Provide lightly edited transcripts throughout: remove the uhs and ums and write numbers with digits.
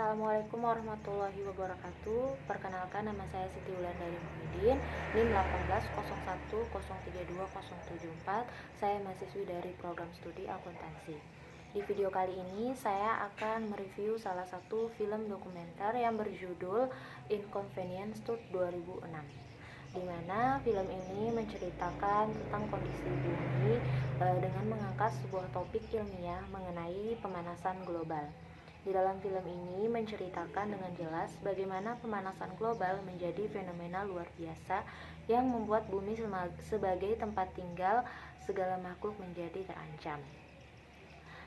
Assalamualaikum warahmatullahi wabarakatuh. Perkenalkan, nama saya Siti Wulandari Muhyiddin, NIM 1801032074. Saya mahasiswi dari program studi akuntansi. Di video kali ini saya akan mereview salah satu film dokumenter yang berjudul Inconvenience Truth 2006, di mana film ini menceritakan tentang kondisi bumi dengan mengangkat sebuah topik ilmiah mengenai pemanasan global. Di dalam film ini menceritakan dengan jelas bagaimana pemanasan global menjadi fenomena luar biasa yang membuat bumi sebagai tempat tinggal segala makhluk menjadi terancam.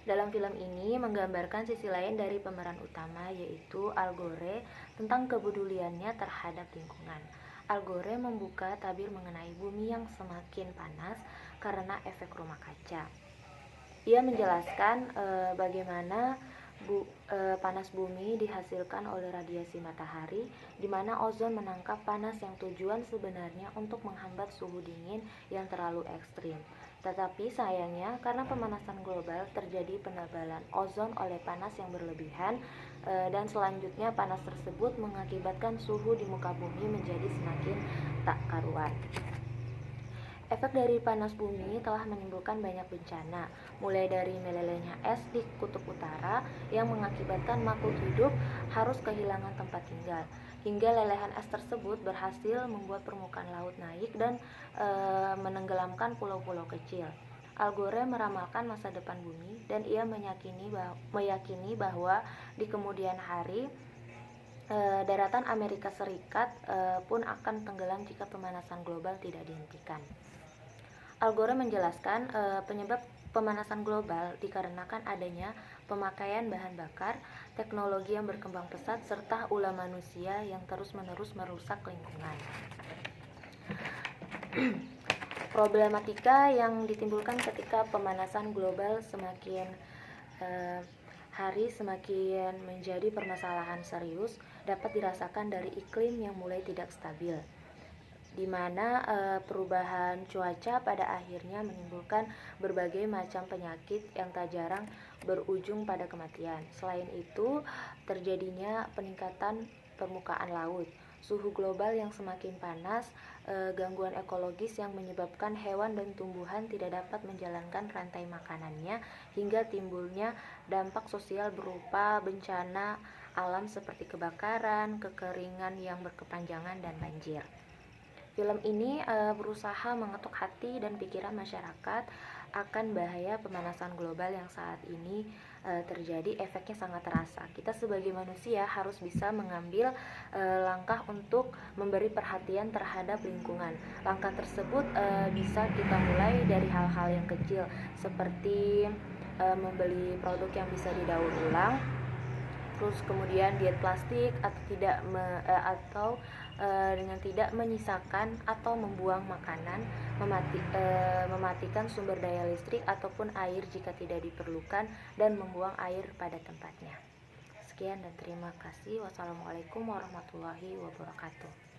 Dalam film ini menggambarkan sisi lain dari pemeran utama, yaitu Al Gore, tentang kepeduliannya terhadap lingkungan. Al Gore membuka tabir mengenai bumi yang semakin panas karena efek rumah kaca. Ia menjelaskan bagaimana panas bumi dihasilkan oleh radiasi matahari, di mana ozon menangkap panas yang tujuan sebenarnya untuk menghambat suhu dingin yang terlalu ekstrim. Tetapi sayangnya, karena pemanasan global terjadi penebalan ozon oleh panas yang berlebihan, dan selanjutnya panas tersebut mengakibatkan suhu di muka bumi menjadi semakin tak karuan. Efek dari panas bumi telah menimbulkan banyak bencana, mulai dari melelehnya es di kutub utara yang mengakibatkan makhluk hidup harus kehilangan tempat tinggal, hingga lelehan es tersebut berhasil membuat permukaan laut naik dan menenggelamkan pulau-pulau kecil. Al Gore meramalkan masa depan bumi, dan ia meyakini bahwa di kemudian hari daratan Amerika Serikat pun akan tenggelam jika pemanasan global tidak dihentikan. Al Gore menjelaskan penyebab pemanasan global dikarenakan adanya pemakaian bahan bakar, teknologi yang berkembang pesat, serta ulah manusia yang terus-menerus merusak lingkungan. Problematika yang ditimbulkan ketika pemanasan global semakin hari semakin menjadi permasalahan serius dapat dirasakan dari iklim yang mulai tidak stabil, di mana perubahan cuaca pada akhirnya menimbulkan berbagai macam penyakit yang tak jarang berujung pada kematian. Selain itu, terjadinya peningkatan permukaan laut, suhu global yang semakin panas, gangguan ekologis yang menyebabkan hewan dan tumbuhan tidak dapat menjalankan rantai makanannya, hingga timbulnya dampak sosial berupa bencana alam seperti kebakaran, kekeringan yang berkepanjangan, dan banjir. Film ini berusaha mengetuk hati dan pikiran masyarakat akan bahaya pemanasan global yang saat ini terjadi. Efeknya sangat terasa. Kita sebagai manusia harus bisa mengambil langkah untuk memberi perhatian terhadap lingkungan. Langkah tersebut bisa kita mulai dari hal-hal yang kecil, seperti membeli produk yang bisa didaur ulang, terus kemudian diet plastik, atau dengan tidak menyisakan atau membuang makanan, mematikan sumber daya listrik ataupun air jika tidak diperlukan, dan membuang air pada tempatnya. Sekian dan terima kasih. Wassalamualaikum warahmatullahi wabarakatuh.